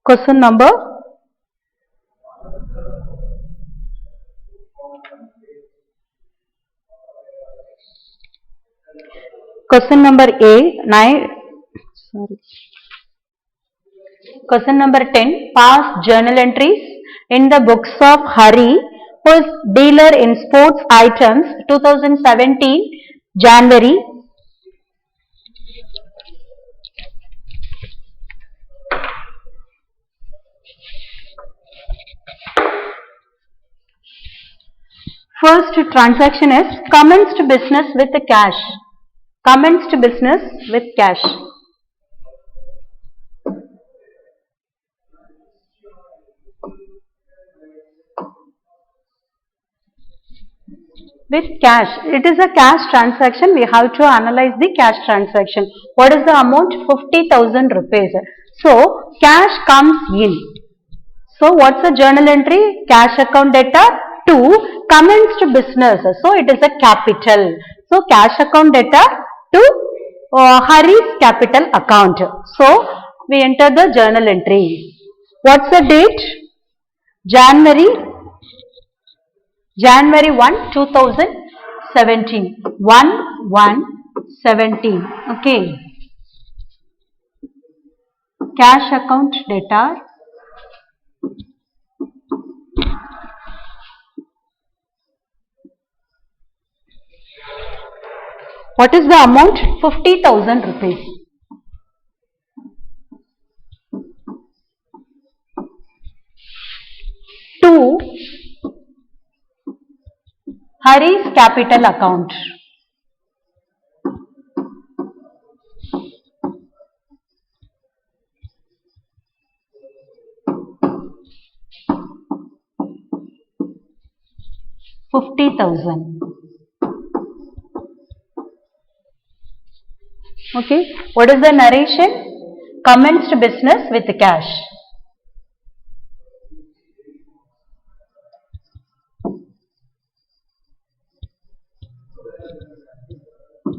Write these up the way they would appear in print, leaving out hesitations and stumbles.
Question number A 9. Sorry. Question number 10. Past journal entries in the books of Hari, who is dealer in sports items, 2017 January. First transaction is commenced business with cash. Commenced business with cash. With cash. It is a cash transaction. We have to analyze the cash transaction. What is the amount? 50,000 rupees. So, cash comes in. So, what's the journal entry? Cash account data. 2. Commenced business. So, it is a capital. So, cash account data to Hari's capital account. So, we enter the journal entry. What's the date? January 1, 2017. 1/1/17. Okay. Cash account data. What is the amount? 50,000 rupees. To Hari's capital account. $50,000. Okay. What is the narration? Commenced business with cash.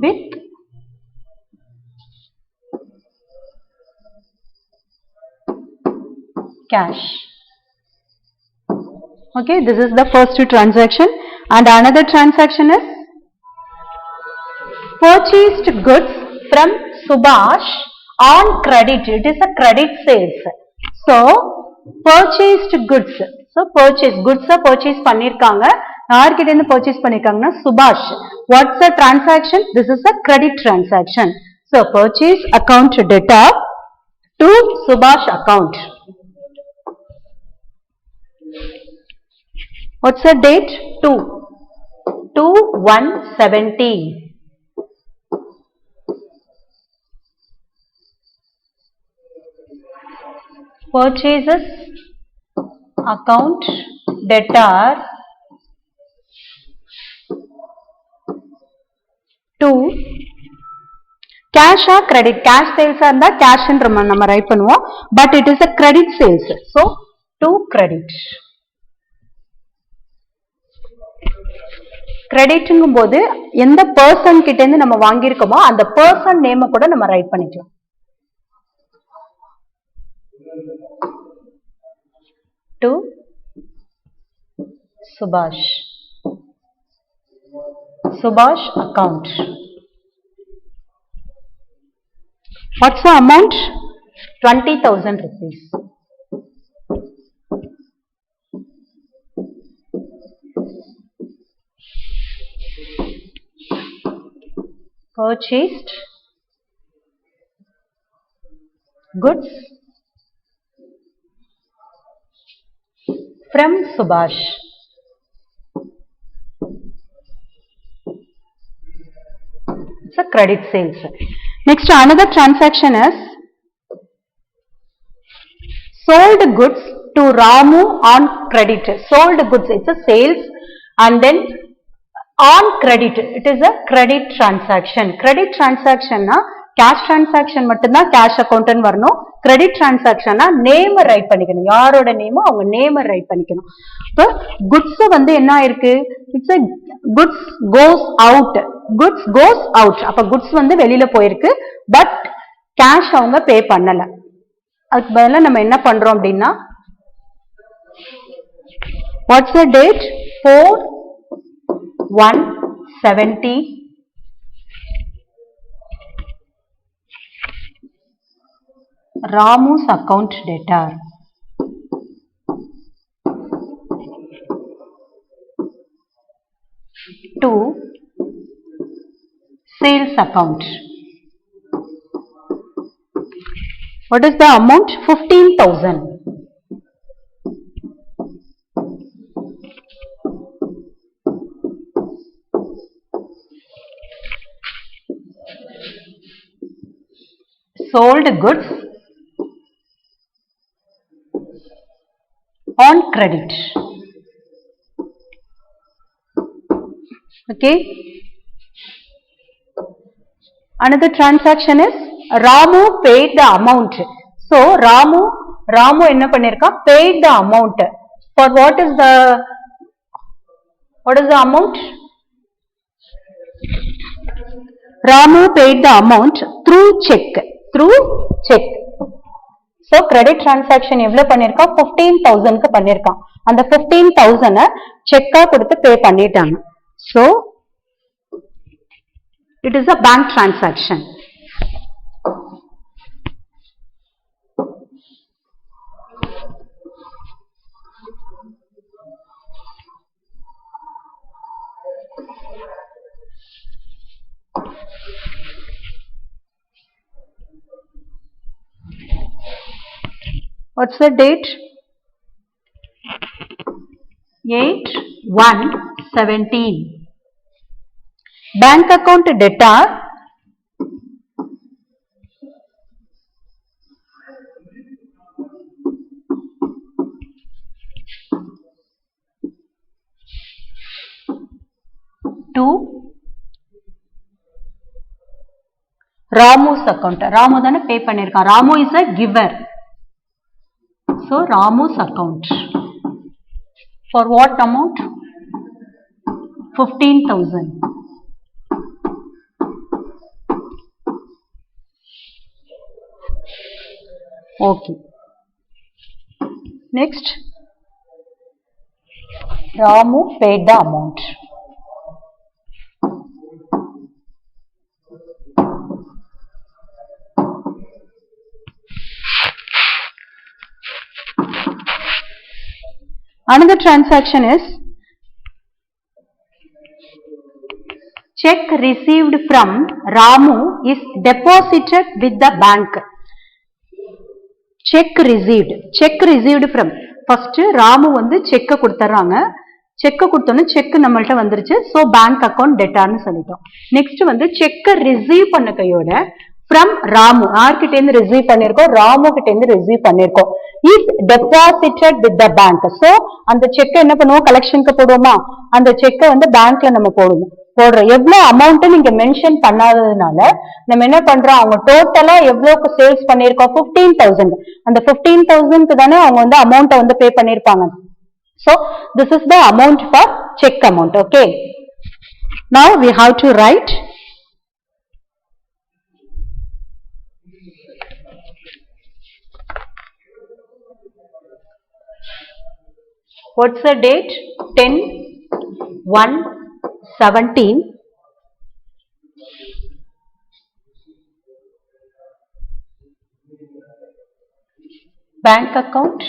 With cash. Okay, this is the first transaction, and another transaction is purchased goods from Subhash on credit. It is a credit sales. So, purchased goods. So, purchase goods are purchase பண்ணிருக்காங்க. யார்கிட்ட இருந்து purchase பண்ணிருக்காங்கன்னா Subhash. What's the transaction? This is a credit transaction. So, purchase account data to Subhash account. What's the date? 2/1/17. Purchases account debtor to cash or credit. Cash sales are the cash and நம்ம write பண்ணுவோம், but it is a credit sales. So, to credit. கிரெடிட்ங்கும் போது எந்த person கிட்ட இருந்து நம்ம வாங்கியிருக்கோமோ அந்த person நேம கூட நம்ம ரைட் பண்ணிக்கலாம். To Subhash. Subhash account. What's the amount? 20,000 rupees. Purchased goods from Subhash. It's a credit sales. Next, another transaction is sold goods to Ramu on credit. Sold goods, it's a sales, and then on credit, it is a credit transaction. Credit transaction na cash transaction மட்டும்தா cash account ன்னு வரணும். credit transaction na name right பண்ணிக்கணும். யாரோட நேமோ அவங்க name right பண்ணிக்கணும். இப்போ goods வந்து என்ன ஆயிருக்கு? It's a goods goes out. Goods goes out. அப்ப goods வந்து வெளியில போயிருக்கு, but cash அவங்க பே பண்ணல. அதுக்கு பதிலா நம்ம என்ன பண்றோம் அப்படின்னா what's the date 4/1/70 Ramu's account debtor. To sales account. What is the amount? 15,000. Sold goods on credit. Okay. Another transaction is Ramu paid the amount. So Ramu enna pannirka paid the amount. For what is the amount? Ramu paid the amount through check. So credit transaction எவ்வளவு பண்ணிருக்கான் 15,000 க்கு பண்ணிருக்கான் அந்த 15,000 செக்கா கொடுத்து பே பண்ணிட்டாங்க so it is a bank transaction What's the date? 8/1/17. Bank account debtor to Ramu's account. Ramu தான pay பண்ணிருக்கான். Ramu is a giver. So Ramu's account. For what amount? 15,000. Okay. Next. Ramu paid the amount. Another transaction is check received from Ramu is deposited with the bank. Check received from first Ramu வந்து check கொடுத்துறாங்க check கொடுத்தோன்னு check நம்மள்ட்ட வந்துருச்சு so bank account debtor னு சொல்லிட்டோம் next வந்து check receive பண்ண கையோட from Ramu யார்கிட்ட இருந்து ரிசீவ் பண்ணிருக்கோம் ராமு கிட்ட இருந்து ரிசீவ் பண்ணிருக்கோம் is deposited with the bank so அந்த செக் என்ன பண்ணுவோம் கலெக்ஷனுக்கு போடுவோமா அந்த செக் வந்து பேங்க்ல நம்ம போடுறோம் எவ்வளவு அமௌண்ட் நீங்க மென்ஷன் பண்ணாததுனால நம்ம என்ன பண்றோம் அவங்க டோட்டலா எவ்வளவுக்கு சேல்ஸ் பண்ணிருக்கோம் 15,000 அந்த 15,000 க்கு தானே அவங்க வந்து அமௌண்ட்டை வந்து பே பண்ணிருப்பாங்க so this is the amount for check amount okay now we have to write what's the date 10/1/17 bank account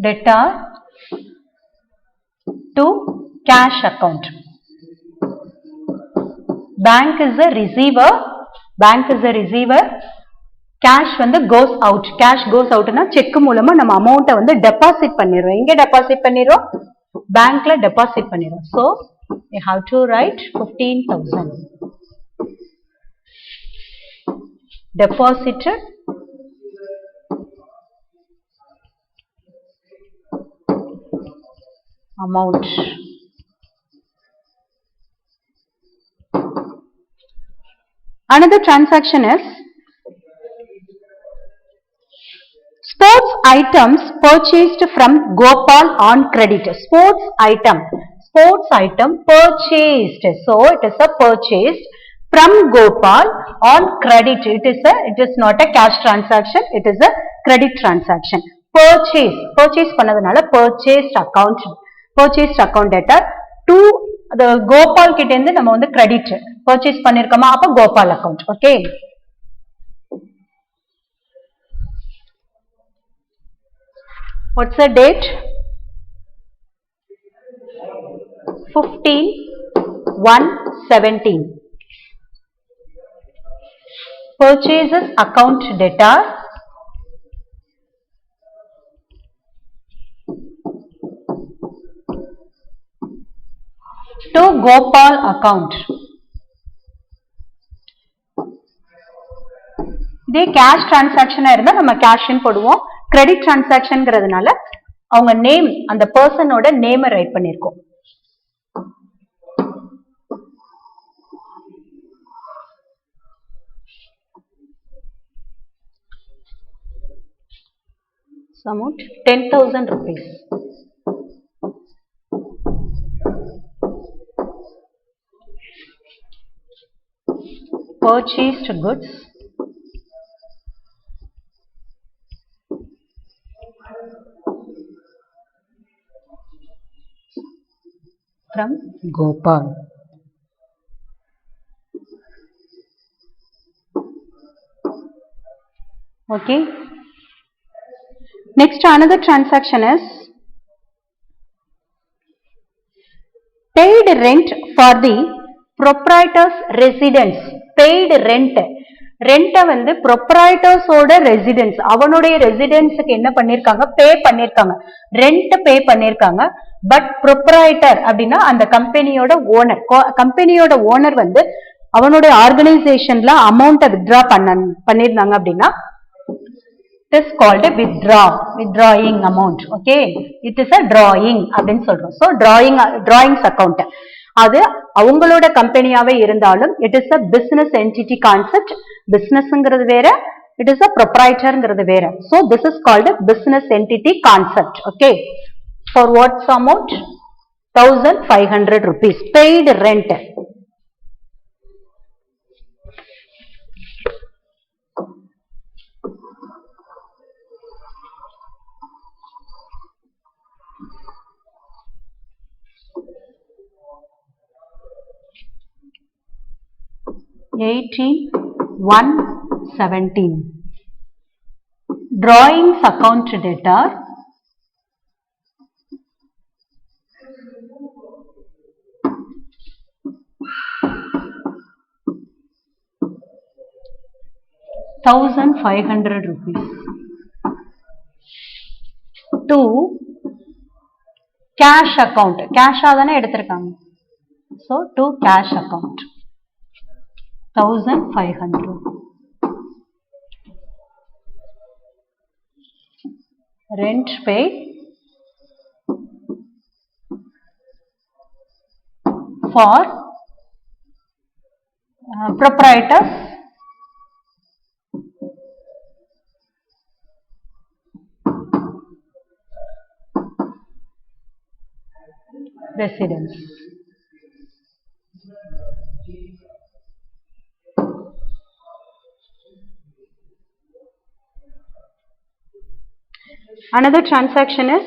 debtor to cash account bank is a receiver cash வந்து goes out னா செக் மூலமா நம்ம அமௌண்ட்டை வந்து deposit பண்ணிரோம் எங்க deposit பண்ணிரோம் பேங்க்ல deposit பண்ணிரோம் so we have to write 15,000 deposited amount another transaction is sports items purchased from Gopal on credit sports sports item purchased. So it is a purchased from Gopal on credit. It is not a cash transaction. It is a credit transaction. Purchase பண்ணதுனால purchased account debtor to the Gopal கிட்ட இருந்து நம்ம வந்து credit purchase பண்ணிருக்கோமா அப்ப Gopal account. Okay. What's the date? 15/1/17. Purchases account debtor to Gopal account. இதே cash transaction இருந்தா நம்ம cash in போடுவோம். credit transaction-ங்கிறதுனால அவங்க நேம் அந்த பர்சனோட நேமை ரைட் பண்ணிருக்கோம். Amount 10,000 rupees. Purchased goods from Gopal. Okay. Next, another transaction is paid rent for the proprietor's residence. Paid rent. ரெண்ட வந்து ப்ரொப்ரைட்டர்ஸோட ரெசிடென்ஸ் அவனுடைய ரெசிடென்ஸுக்கு என்ன பண்ணிருக்காங்க பே பண்ணிருக்காங்க ரெண்ட் பே பண்ணிருக்காங்க பட் ப்ரொப்ரைட்டர் அப்படின்னா அந்த கம்பெனியோட ஓனர் வந்து அவனுடைய ஆர்கனைசேஷன்ல அமௌண்ட்டை வித்ட்ரா பண்ணிருந்தாங்க அப்படின்னா it is called a withdrawing amount. Okay, it is a drawing அப்படின்னு சொல்றோம். So drawings account அது அவங்களோட கம்பெனியாவே இருந்தாலும் it is a business entity concept. businessங்கிறது வேற, it is a proprietorங்கிறது வேற. So this is called a business entity concept. Okay, for what amount? 1,500 rupees paid rent. (18/1/17) drawings account debtor ₹1,500 to cash account. cash தானே எடுத்திருக்காங்க. So to cash account 1,500. Rent paid for proprietors residence. Another transaction is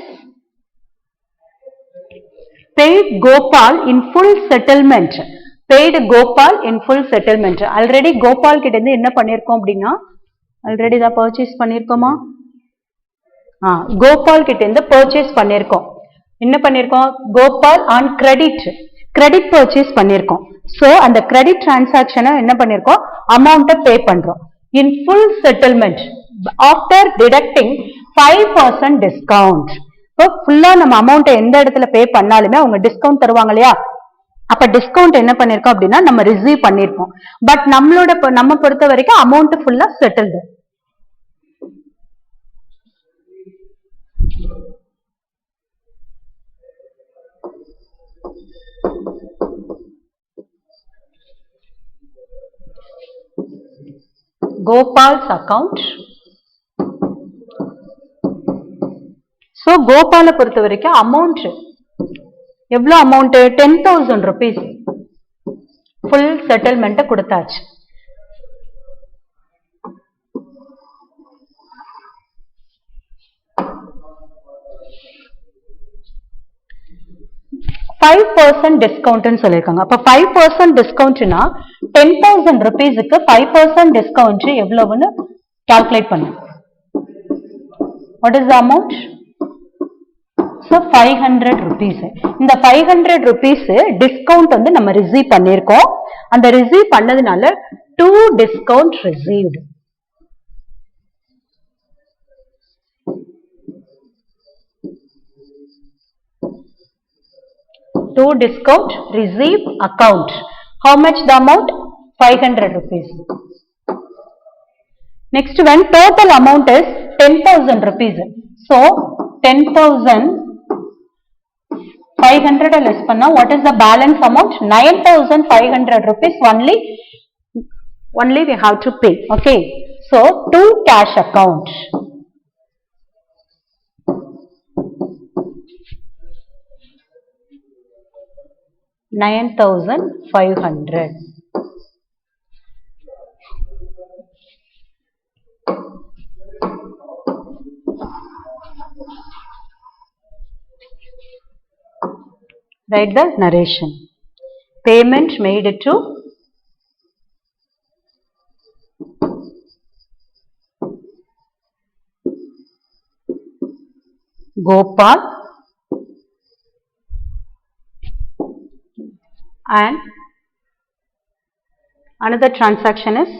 paid Gopal in full settlement. Paid Gopal in full settlement. Already Gopal கிட்ட இருந்து என்ன பண்ணிருக்கோம் அப்படின்னா already தான் purchase பண்ணிருக்கோமா? Gopal கிட்ட இருந்து purchase பண்ணிருக்கோம். என்ன பண்ணிருக்கோம்? Gopal on credit purchase பண்ணிருக்கோம். So அந்த credit transaction என்ன பண்ணிருக்கோம்? amount pay பண்றோம். In full settlement after deducting 5% discount. இப்போ ஃபுல்லா நம்ம அமௌண்ட் எந்த இடத்துல பே பண்ணாலுமே அவங்க டிஸ்கவுண்ட் தருவாங்க இல்லையா? அப்ப டிஸ்கவுண்ட் என்ன பண்ணிருக்கோம் அப்படின்னா நம்ம ரிசீவ் பண்ணிருக்கோம். பட் நம்ம பொறுத்த வரைக்கும் அமௌண்ட் ஃபுல்லா settled. Gopal's account. So Gopala பொறுத்த வரைக்கும் அமௌண்ட் எவ்வளோ அமௌண்ட் 10,000 rupees ஃபுல் செட்டில்மெண்ட் கொடுத்தாச்சு. டிஸ்கவுண்ட் சொல்லிருக்காங்க. அப்ப 5% டிஸ்கவுண்ட்னா 10,000 rupeesக்கு 5% டிஸ்கவுண்ட் எவ்வளவுன்னு கால்குலேட் பண்ணுங்க. What is the amount? So 500 rupees. இந்த 500 rupees டிஸ்கவுண்ட் வந்து நம்ம ரிசீவ் பண்ணிருக்கோம். அந்த ரிசீவ் பண்ணதுனால 2 discount received. To discount receive account. How much the amount? 500 rupees. Next one, total amount is 10,000 rupees. So 10,500 less panna, what is the balance amount? 9,500 rupees only we have to pay. Okay, so to cash account. $9,500. Write the narration. Payment made to Gopal and another transaction is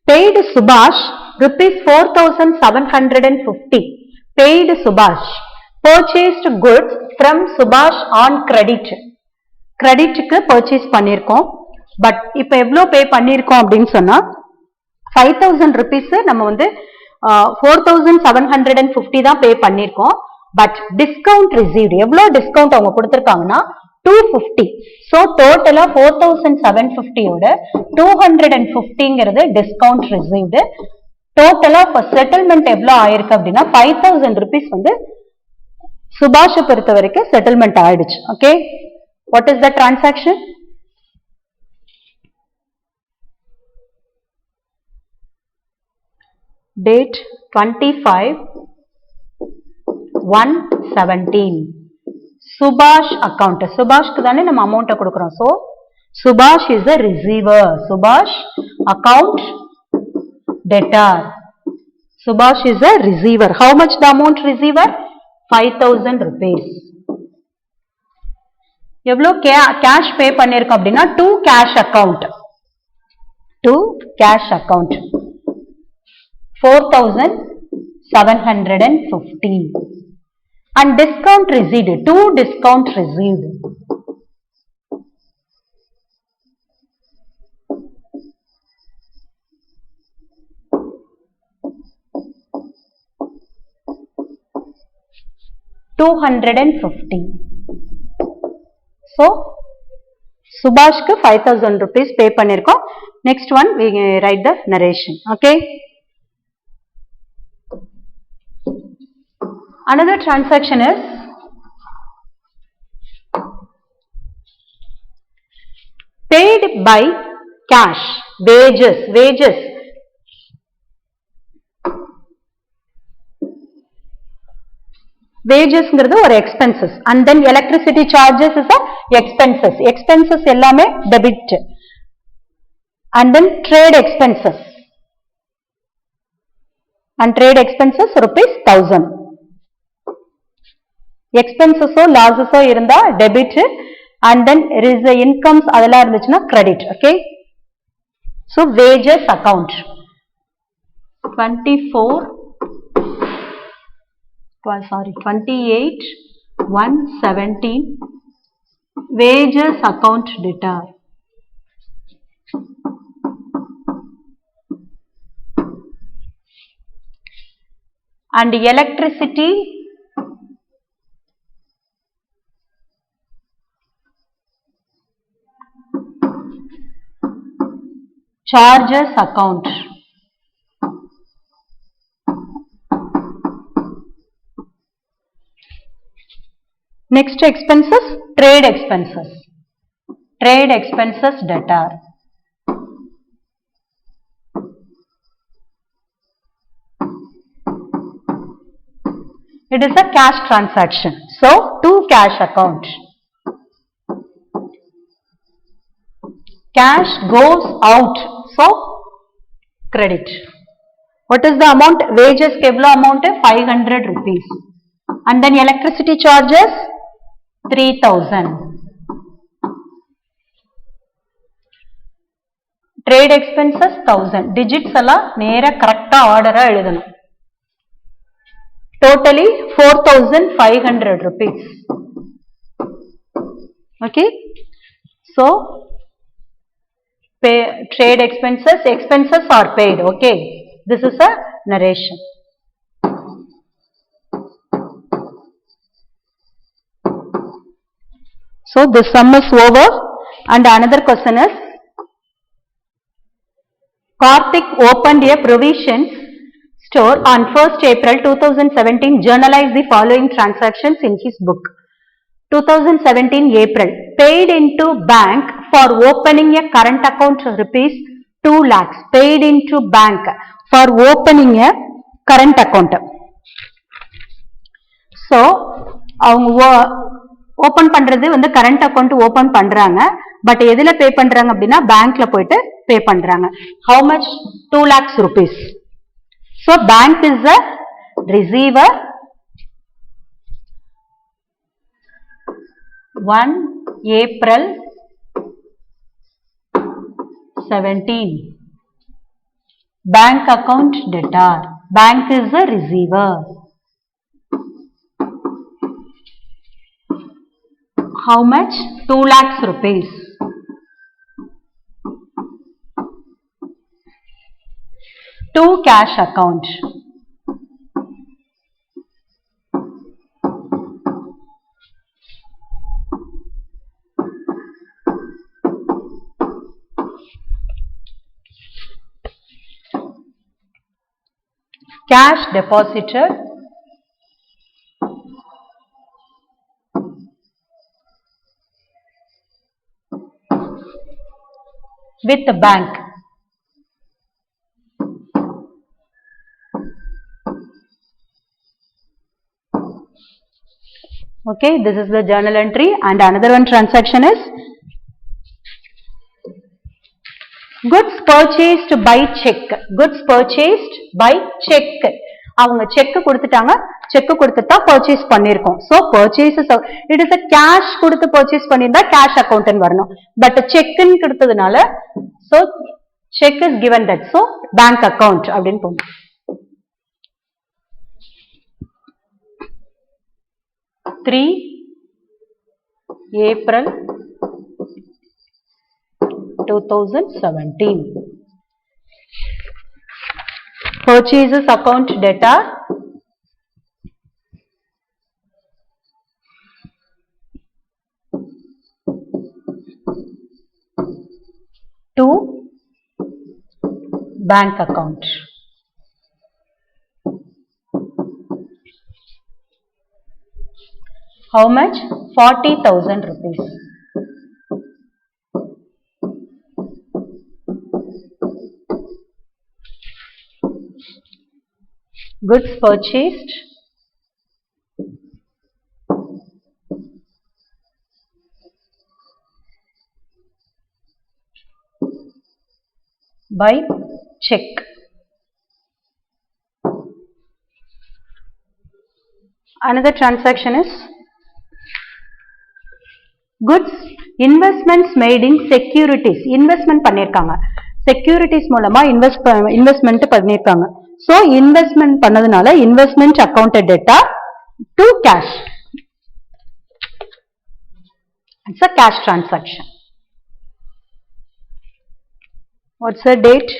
paid Subhash rupees 4,750. Paid Subhash. Purchased goods from Subhash on credit. Creditக்கு purchase பண்ணிருக்கோம். But இப்ப எவ்வளவு பே பண்ணிருக்கோம் அப்படின்னு சொன்னா 5,000 rupees நம்ம வந்து 4,750 தான் பே பண்ணிருக்கோம். பட் டிஸ்கவுண்ட் ரிசீவ்டு எவ்வளவு டிஸ்கவுண்ட் அவங்க கொடுத்திருக்காங்கன்னா 250. சோ டோட்டலா 4,750 ஓட 250ங்கிறது டிஸ்கவுண்ட் ரிசீவ்டு. டோட்டலா இப்ப செட்டில்மெண்ட் எவ்வளவு ஆயிருக்கு அப்படின்னா 5,000 rupees வந்து சுபாஷ பொறுத்த வரைக்கும் செட்டில்மெண்ட் ஆயிடுச்சு. Okay, what is the transaction? Date 25/1/17. சுபாஷ் அக்கவுண்ட். சுபாஷ்க்கு தானே நம்ம அமௌண்ட்டை கொடுக்கிறோம். சோ சுபாஷ் இஸ் a receiver. சுபாஷ் அக்கவுண்ட் debtor. சுபாஷ் is a receiver. How much the amount receiver? 5,000 rupees. எவ்வளவு கேஷ் பே பண்ணிருக்கோம் அப்படின்னா to cash account. To cash account 4,750. And discount received. To discount received. $250. So Subhashக்கு 5,000 rupees pay பண்ணிருக்கோம். Next one we write the narration. Okay. Another transaction is paid by cash. Wages. Wagesங்கிறது ஒரு expenses and then electricity charges is a expenses எல்லாமே debit and then trade expenses rupees 1,000. expenses losses இருந்தா debit and then there is the incomes அதெல்லாம் இருந்துச்சுன்னா credit. Okay, so wages account 28/1/17 wages account debtor. And electricity charges account. Next expenses, trade expenses. Trade expenses debtor. It is a cash transaction. So, to cash account. Cash goes out. So, credit. What is the amount? Wages kevlo amount? 500 rupees. And then electricity charges? 3000. Trade expenses 1000. Digits alla nera correct order eludanu. Totally 4500 rupees. Okay. So, trade expenses are paid. Okay. This is a narration. So, this sum is over and another question is, Karthik opened a provisions store on 1st April 2017, journalized the following transactions in his book. 2017 April, paid into bank for opening a current account rupees 2 lakhs, paid into bank for opening a current account. So, அவங்க open பண்றது வந்து current account open பண்றாங்க, but எதுல பே பண்றாங்க அப்படின்னா பேங்க்ல போயிட்டு பே பண்றாங்க. How much? 2 lakhs rupees. So, bank is a receiver. 1 April 17. Bank account debtor. Bank is a receiver. How much? 2 lakhs rupees. To cash account. Cash deposited. With the bank. Okay, this is the journal entry and another one transaction is goods purchased by check. Goods purchased by check. அவங்க check கொடுத்துட்டாங்க, check கொடுத்துட்டா purchase பண்ணிருக்கோம். So purchase it is a cash கொடுத்து purchase பண்ணிருந்தா cash account வரணும். But செக்னு கொடுத்ததுனால so check is given that. So bank account அப்படின்னு போகும். 3 April 2017. Purchases account debtor. To bank account. How much? 40,000 rupees. Goods purchased by check. Another transaction is goods investments made in securities. Investment பண்ணிருக்காங்க, securities மூலமா investment பண்ணிருக்காங்க. So investment பண்ணதுனால investment accounted debtor to cash. It's a cash transaction. What's the date?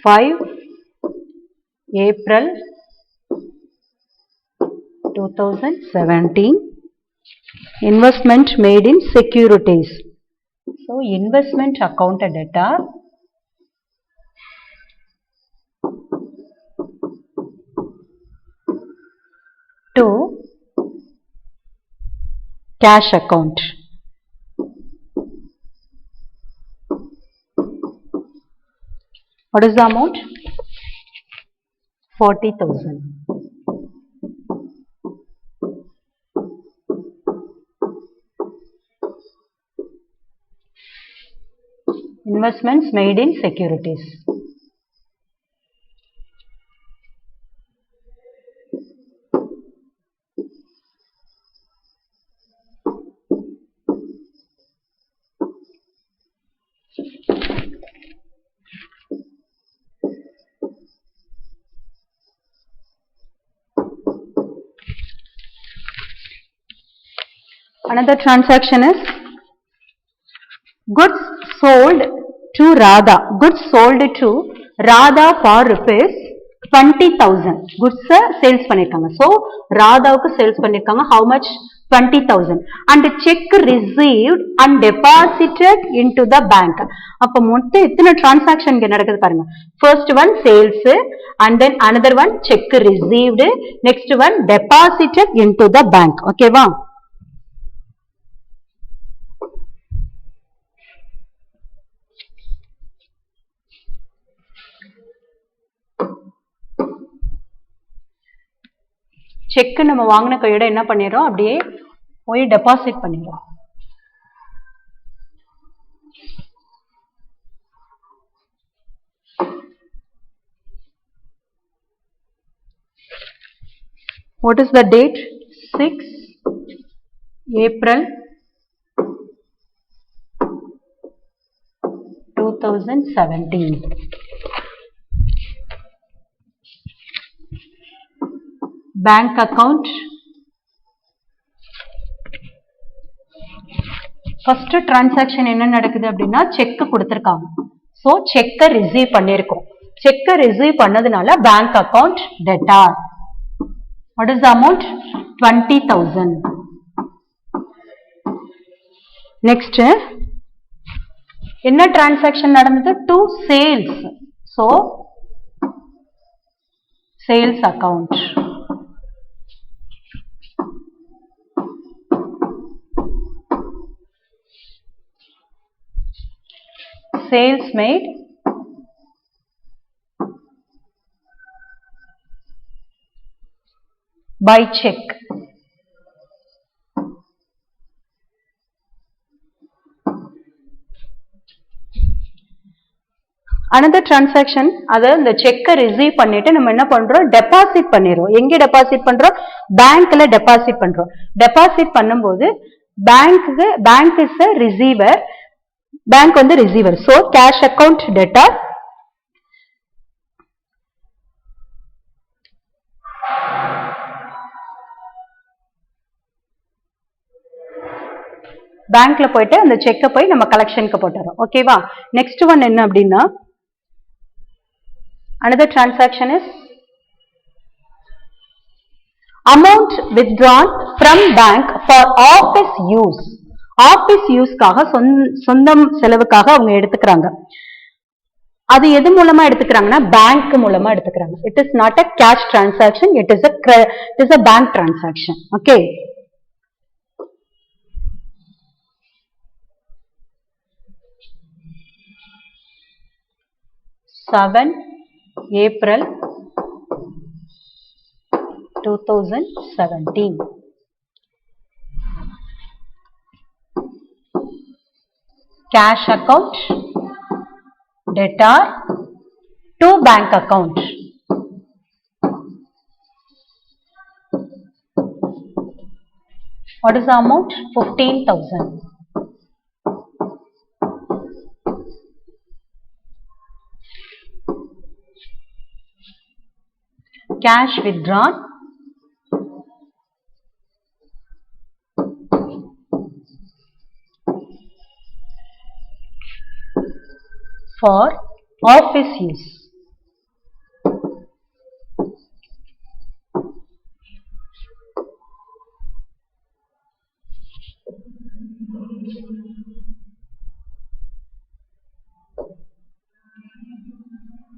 5 April 2017. Investment made in securities. So investment accounted debtor to cash account. What is the amount? 40,000. Investments made in securities. Another transaction is goods sold to Radha. Goods sold to Radha for rupees 20,000. Goods sales பண்ணிருக்காங்க. So, ராதாவுக்கு sales பண்ணிருக்காங்க. How much? 20,000. And check received and deposited into the bank. அப்ப மொத்தம் எத்தனை transaction இங்க நடக்குது பாருங்க. First one sales and then another one check received. Next one deposited into the bank. Okay வா? Check நம்ம வாங்கின கையோட என்ன பண்ணிடுறோம், அப்படியே போய் டெபாசிட் பண்ணிடுறோம். What is the date? 6 April 2017. Bank account. First transaction என்ன நடக்குது அப்படின்னா செக் கொடுத்திருக்காங்க. So செக்க ரிசீவ் பண்ணிருக்கோம். செக்க ரிசீவ் பண்ணதுனால bank account debtor. What is the amount? 20,000. Next என்ன transaction நடந்தது? To sales. So sales account. Sales made by check. Another transaction, அதாவது இந்த செக்கை ரிசீவ் பண்ணிட்டு நம்ம என்ன பண்றோம், டெபாசிட் பண்ணிடுறோம். எங்க டெபாசிட் பண்றோம்? பேங்க்ல டெபாசிட் பண்றோம். டெபாசிட் பண்ணும்போது bank is a receiver, bank வந்து receiver. So cash account debtor. பேங்க்ல போயிட்டு அந்த செக்கை போய் நம்ம கலெக்ஷனுக்கு போட்டுறோம். ஓகேவா? நெக்ஸ்ட் ஒன் என்ன அப்படின்னா, another transaction is amount withdrawn from bank for office use. Office யூஸ்க்காக சொந்தம் செலவுக்காக அவங்க எடுத்துக்கிறாங்க. அது எது மூலமா எடுத்துக்கிறாங்கன்னா பேங்க் மூலமா எடுத்துக்கிறாங்க. It is not a cash transaction, it is a bank transaction. Okay. April 2017. Cash account debtor to bank account. What is the amount? 15,000. Cash withdrawn for office use.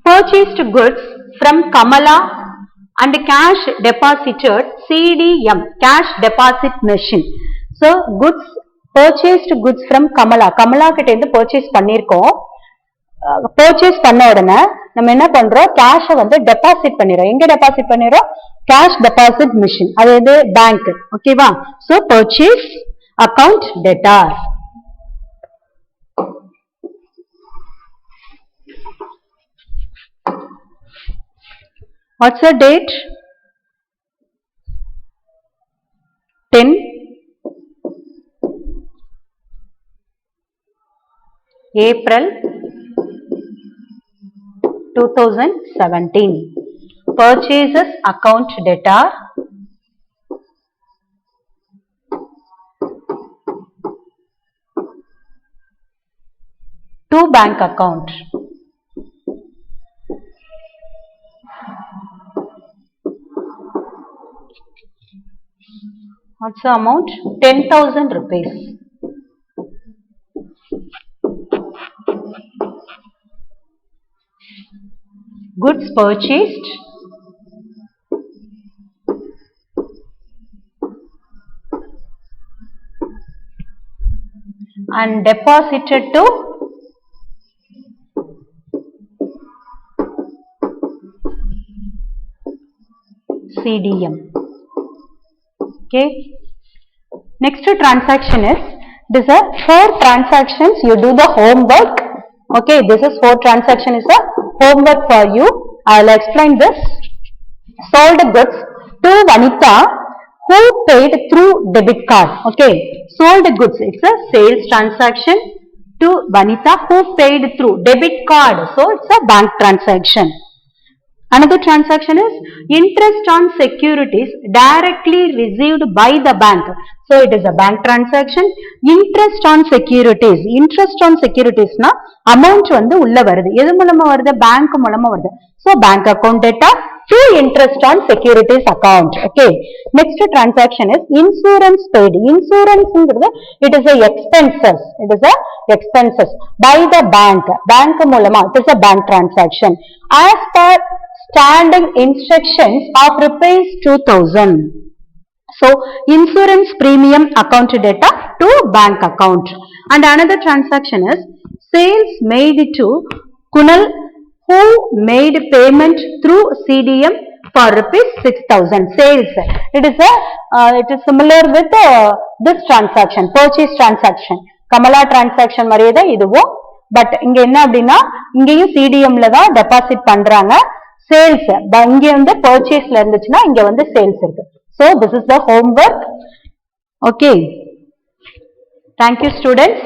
Purchased goods from Kamala and cash deposited CDM, cash deposit machine. So goods purchased goods from Kamala கிட்ட இருந்து purchase பண்ணிருக்கோம். purchase பண்ண உடனே நம்ம என்ன பண்றோம், cash வந்து deposit பண்ணிரோம். எங்க deposit பண்ணிரோம்? cash deposit machine. அது எது? bank. ஓகேவா? so purchase account debtor. What's the date? 10 April 2017. Purchases account debtor. To bank account. What's the amount? 10,000 rupees. Goods purchased and deposited to CDM. Okay. Next transaction is, this is 4 transactions. You do the homework. Okay, this is 4 transaction is a homework for you. I will explain this. Sold goods to Vanitha who paid through debit card. Okay, sold goods, it's a sales transaction to Vanitha who paid through debit card. So it's a bank transaction. Another transaction is interest on securities directly received by the bank. So it is a bank transaction. Interest on securities. Interest on securities na amount வந்து உள்ள வருது. எது மூலமா வருது? bank மூலமா வருது. So bank account data to interest on securities account. Okay. Next transaction is insurance paid. Insurance ங்கிறது it is a expenses. It is a expenses by the bank. Bank மூலமா it is a bank transaction. As per standing instructions of rupees 2000. So insurance premium account data to bank account. And another transaction is sales made to Kunal who made payment through CDM for rupees 6,000. Sales. It is similar with this transaction, purchase transaction. Kamala transaction மாதிரியே தான் இதுவும். But இங்க என்ன அப்படின்னா இங்கேயும் CDM ல தான் deposit பண்றாங்க. Sales இங்க வந்து purchaseல இருந்துச்சுன்னா இங்க வந்து sales இருக்கு. So this is the homework. Okay. Thank you students.